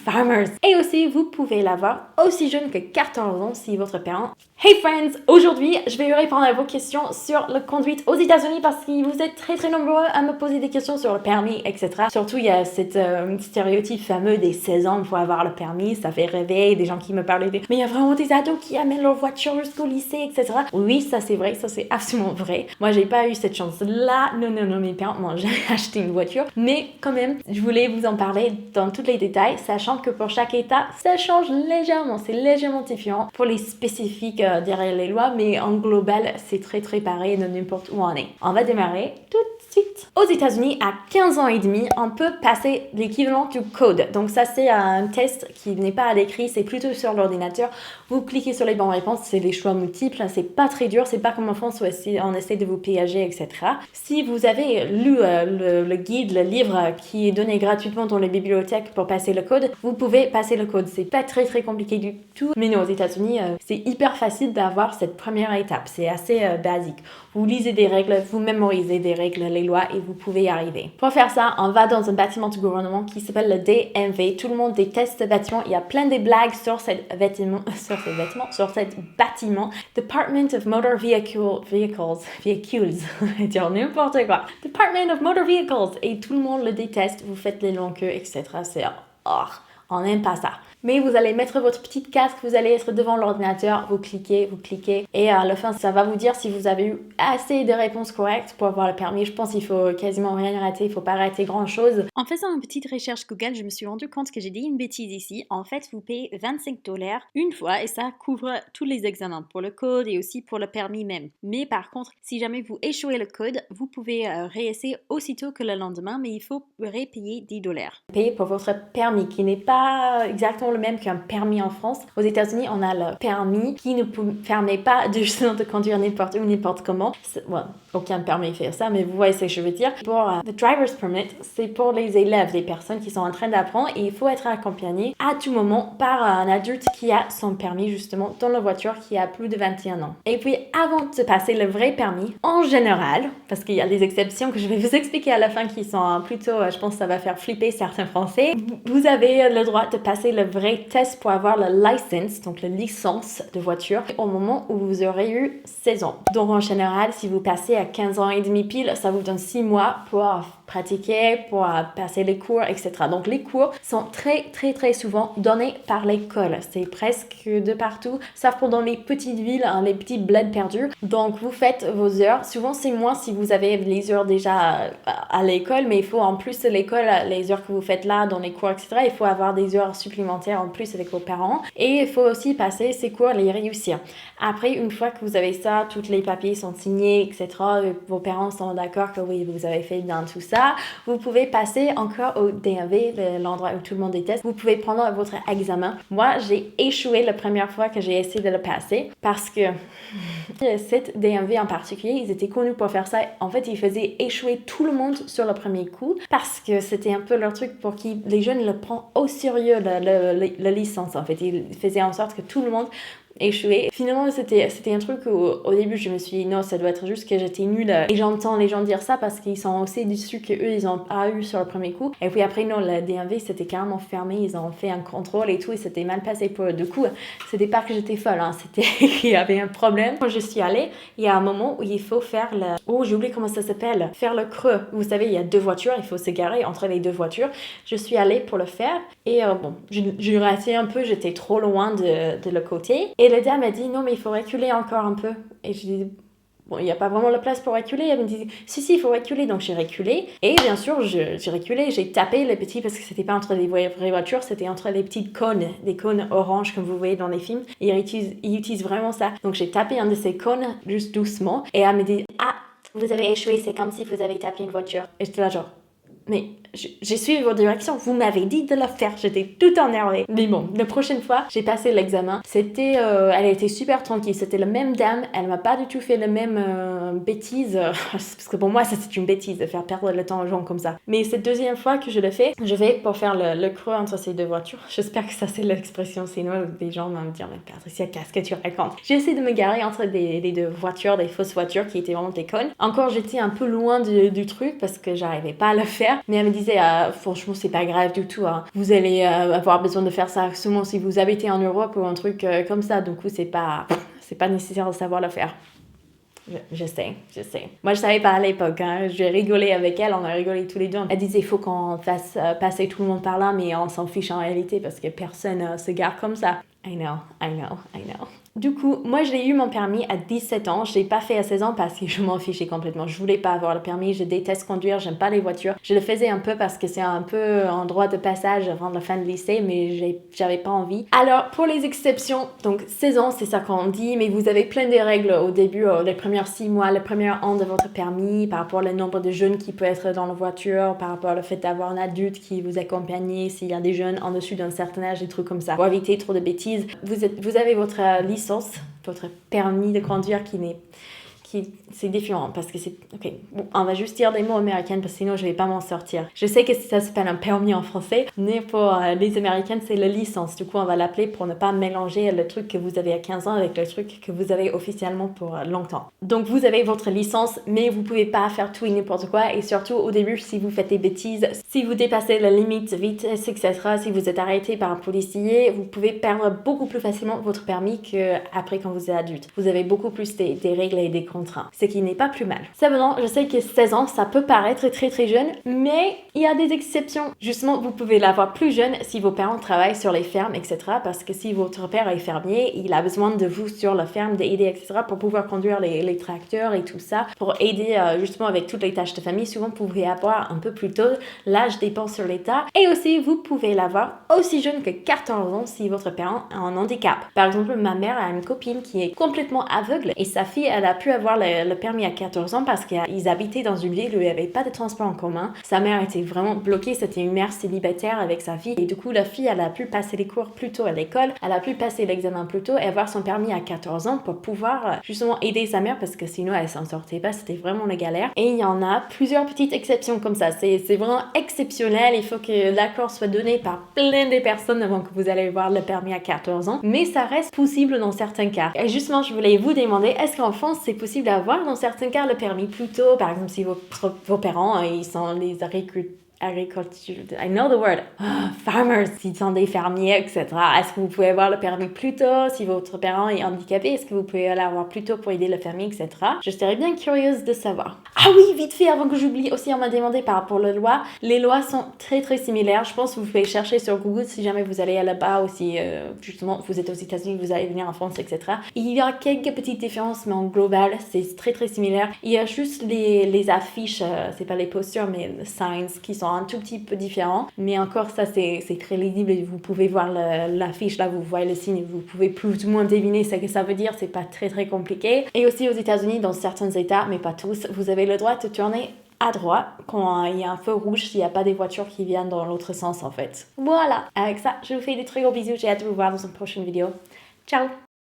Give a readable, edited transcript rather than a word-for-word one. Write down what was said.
Farmers. Et aussi, vous pouvez l'avoir aussi jeune que 14 ans si votre parent... Hey friends! Aujourd'hui, je vais répondre à vos questions sur la conduite aux États-Unis parce que vous êtes très nombreux à me poser des questions sur le permis, etc. Surtout, il y a cette stéréotype fameux des 16 ans pour avoir le permis, ça fait rêver, des gens qui me parlaient de... Mais il y a vraiment des ados qui amènent leur voiture jusqu'au lycée, etc. Oui, ça c'est vrai, ça c'est absolument vrai. Moi, j'ai pas eu cette chance-là. Non, mes parents m'ont jamais acheté une voiture. Mais quand même, je voulais vous en parler dans tous les détails, sachant que pour chaque état, ça change légèrement. C'est légèrement différent pour les spécifiques derrière les lois, mais en global, c'est très pareil de n'importe où on est. On va démarrer tout de suite. Aux États-Unis, à 15 ans et demi, on peut passer l'équivalent du code. Donc ça, c'est un test qui n'est pas à l'écrit, c'est plutôt sur l'ordinateur. Vous cliquez sur les bonnes réponses, c'est des choix multiples, c'est pas très dur, c'est pas comme en France où on essaie de vous piéger, etc. Si vous avez lu le guide, le livre qui est donné gratuitement dans les bibliothèques pour passer le code, vous pouvez passer le code. C'est pas très compliqué du tout. Mais non, aux États-Unis, c'est hyper facile d'avoir cette première étape. C'est assez basique. Vous lisez des règles, vous mémorisez des règles, les lois et vous pouvez y arriver. Pour faire ça, on va dans un bâtiment du gouvernement qui s'appelle le DMV. Tout le monde déteste ce bâtiment. Il y a plein de blagues sur ce bâtiment. Department of Motor Vehicles. Dire n'importe quoi. Department of Motor Vehicles. Et tout le monde le déteste. Vous faites les longues queues, etc. C'est on n'aime pas ça. Mais vous allez mettre votre petite casque, vous allez être devant l'ordinateur, vous cliquez, et à la fin, ça va vous dire si vous avez eu assez de réponses correctes pour avoir le permis. Je pense qu'il faut quasiment rien rater, il faut pas rater grand-chose. En faisant une petite recherche Google, je me suis rendu compte que j'ai dit une bêtise ici. En fait, vous payez 25$ une fois et ça couvre tous les examens pour le code et aussi pour le permis même. Mais par contre, si jamais vous échouez le code, vous pouvez réessayer aussitôt que le lendemain, mais il faut repayer 10$. Payer pour votre permis qui n'est pas exactement le même qu'un permis en France. Aux États-Unis, on a le permis qui ne permet pas de conduire n'importe où, n'importe comment. Aucun permis fait ça, mais vous voyez ce que je veux dire. Pour the driver's permit, c'est pour les élèves, les personnes qui sont en train d'apprendre et il faut être accompagné à tout moment par un adulte qui a son permis justement dans la voiture qui a plus de 21 ans. Et puis avant de passer le vrai permis, en général, parce qu'il y a des exceptions que je vais vous expliquer à la fin qui sont plutôt, je pense que ça va faire flipper certains Français, vous avez le droit de passer le vrai test pour avoir le license, donc la licence de voiture, au moment où vous aurez eu 16 ans. Donc en général, si vous passez à 15 ans et demi pile, ça vous donne 6 mois pour pratiquer, pour passer les cours, etc. Donc les cours sont très souvent donnés par l'école. C'est presque de partout, sauf pour dans les petites villes, les petits bleds perdus. Donc vous faites vos heures. Souvent c'est moins si vous avez les heures déjà à l'école, mais il faut en plus de l'école, les heures que vous faites là dans les cours, etc. Il faut avoir des heures supplémentaires en plus avec vos parents. Et il faut aussi passer ces cours, les réussir. Après, une fois que vous avez ça, tous les papiers sont signés, etc. Vos parents sont d'accord que oui, vous avez fait bien tout ça. Vous pouvez passer encore au DMV, l'endroit où tout le monde déteste. Vous pouvez prendre votre examen. Moi, j'ai échoué la première fois que j'ai essayé de le passer parce que cette DMV en particulier, ils étaient connus pour faire ça. En fait, ils faisaient échouer tout le monde sur le premier coup parce que c'était un peu leur truc pour que les jeunes le prennent au sérieux, la licence. En fait, ils faisaient en sorte que tout le monde échoué. Finalement, c'était un truc où au début je me suis dit non, ça doit être juste que j'étais nulle. Et j'entends les gens dire ça parce qu'ils sont aussi déçus qu'eux ils ont pas eu sur le premier coup. Et puis après, non, la DMV c'était carrément fermé. Ils ont fait un contrôle et tout et c'était mal passé pour eux. Du coup, c'était pas que j'étais folle, c'était qu'il y avait un problème. Quand je suis allée, il y a un moment où il faut faire j'ai oublié comment ça s'appelle. Faire le creux. Vous savez, il y a deux voitures, il faut se garer entre les deux voitures. Je suis allée pour le faire et j'ai raté un peu, j'étais trop loin de le côté. Et le gars m'a dit non mais il faut reculer encore un peu. Et je dis bon, il n'y a pas vraiment la place pour reculer. Elle me dit si il faut reculer. Donc j'ai reculé et bien sûr j'ai reculé, j'ai tapé les petits parce que c'était pas entre les vraies voitures, c'était entre les petites cônes, des cônes oranges comme vous voyez dans les films. Et ils utilisent vraiment ça. Donc j'ai tapé un de ces cônes juste doucement et elle me dit ah vous avez échoué, c'est comme si vous avez tapé une voiture. Et j'étais là genre mais j'ai suivi vos directions, vous m'avez dit de le faire, j'étais tout énervée. Mais bon, la prochaine fois, j'ai passé l'examen. Elle était super tranquille, c'était la même dame, elle m'a pas du tout fait la même bêtise, parce que pour moi, ça c'est une bêtise de faire perdre le temps aux gens comme ça. Mais cette deuxième fois que je le fais, je vais pour faire le creux entre ces deux voitures. J'espère que ça c'est l'expression, sinon des gens vont me dire, mais Patricia, qu'est-ce que tu racontes? J'ai essayé de me garer entre les deux voitures, des fausses voitures qui étaient vraiment des connes. Encore, j'étais un peu loin du truc parce que j'arrivais pas à le faire. Mais elle me disait disait, franchement, c'est pas grave du tout. Hein. Vous allez avoir besoin de faire ça seulement si vous habitez en Europe ou un truc comme ça. Du coup, c'est pas nécessaire de savoir le faire. Je sais. Moi, je savais pas à l'époque. Hein. J'ai rigolé avec elle, on a rigolé tous les deux. Elle disait, il faut qu'on fasse passer tout le monde par là, mais on s'en fiche en réalité parce que personne se gare comme ça. I know. Du coup, moi, j'ai eu mon permis à 17 ans. Je l'ai pas fait à 16 ans parce que je m'en fichais complètement. Je voulais pas avoir le permis. Je déteste conduire. J'aime pas les voitures. Je le faisais un peu parce que c'est un peu un droit de passage avant la fin de lycée, mais j'avais pas envie. Alors, pour les exceptions, donc 16 ans, c'est ça qu'on dit, mais vous avez plein de règles au début, les premiers 6 mois, le premier an de votre permis, par rapport au nombre de jeunes qui peut être dans la voiture, par rapport au fait d'avoir un adulte qui vous accompagne, s'il y a des jeunes en dessus d'un certain âge, des trucs comme ça. Pour éviter trop de bêtises, vous avez votre licence, votre permis de conduire c'est différent parce que c'est... Ok, bon, on va juste dire des mots américains parce que sinon je vais pas m'en sortir. Je sais que ça s'appelle un permis en français, mais pour les Américaines c'est la licence. Du coup on va l'appeler pour ne pas mélanger le truc que vous avez à 15 ans avec le truc que vous avez officiellement pour longtemps. Donc vous avez votre licence, mais vous pouvez pas faire tout et n'importe quoi. Et surtout au début, si vous faites des bêtises, si vous dépassez la limite vitesse, etc., si vous êtes arrêté par un policier, vous pouvez perdre beaucoup plus facilement votre permis qu'après quand vous êtes adulte. Vous avez beaucoup plus des règles et des contraintes. Ce qui n'est pas plus mal. Cependant, je sais que 16 ans, ça peut paraître très très jeune, mais il y a des exceptions. Justement, vous pouvez l'avoir plus jeune si vos parents travaillent sur les fermes, etc. Parce que si votre père est fermier, il a besoin de vous sur la ferme, d'aider, etc. pour pouvoir conduire les tracteurs et tout ça, pour aider justement avec toutes les tâches de famille. Souvent, vous pouvez avoir un peu plus tôt. L'âge dépend sur l'état. Et aussi, vous pouvez l'avoir aussi jeune que 14 ans si votre parent a un handicap. Par exemple, ma mère a une copine qui est complètement aveugle et sa fille, elle a pu avoir le permis à 14 ans parce qu'ils habitaient dans une ville où il n'y avait pas de transport en commun. Sa mère était vraiment bloquée, c'était une mère célibataire avec sa fille et du coup la fille elle a pu passer les cours plus tôt à l'école, elle a pu passer l'examen plus tôt et avoir son permis à 14 ans pour pouvoir justement aider sa mère parce que sinon elle s'en sortait pas, c'était vraiment la galère. Et il y en a plusieurs petites exceptions comme ça, c'est vraiment exceptionnel, il faut que l'accord soit donné par plein de personnes avant que vous allez voir le permis à 14 ans, mais ça reste possible dans certains cas. Et justement je voulais vous demander, est-ce qu'en France c'est possible d'avoir dans certains cas le permis plus tôt, par exemple si vos parents ils sont les agriculteurs, I know the word, farmers, s'ils sont des fermiers, etc. Est-ce que vous pouvez avoir le permis plus tôt? Si votre parent est handicapé, est-ce que vous pouvez l'avoir plus tôt pour aider le fermier, etc. Je serais bien curieuse de savoir. Ah oui, vite fait, avant que j'oublie aussi, on m'a demandé par rapport aux lois. Les lois sont très très similaires. Je pense que vous pouvez chercher sur Google si jamais vous allez là-bas ou si justement vous êtes aux États-Unis, vous allez venir en France, etc. Il y a quelques petites différences, mais en global, c'est très très similaire. Il y a juste les affiches, c'est pas les postures, mais les signs qui sont un tout petit peu différents. Mais encore, ça c'est très lisible et vous pouvez voir l'affiche là, vous voyez le signe et vous pouvez plus ou moins deviner ce que ça veut dire. C'est pas très très compliqué. Et aussi aux États-Unis, dans certains États, mais pas tous, vous avez le droit de tourner à droite quand il y a un feu rouge s'il n'y a pas des voitures qui viennent dans l'autre sens en fait. Voilà, avec ça, je vous fais des très gros bisous, j'ai hâte de vous voir dans une prochaine vidéo. Ciao!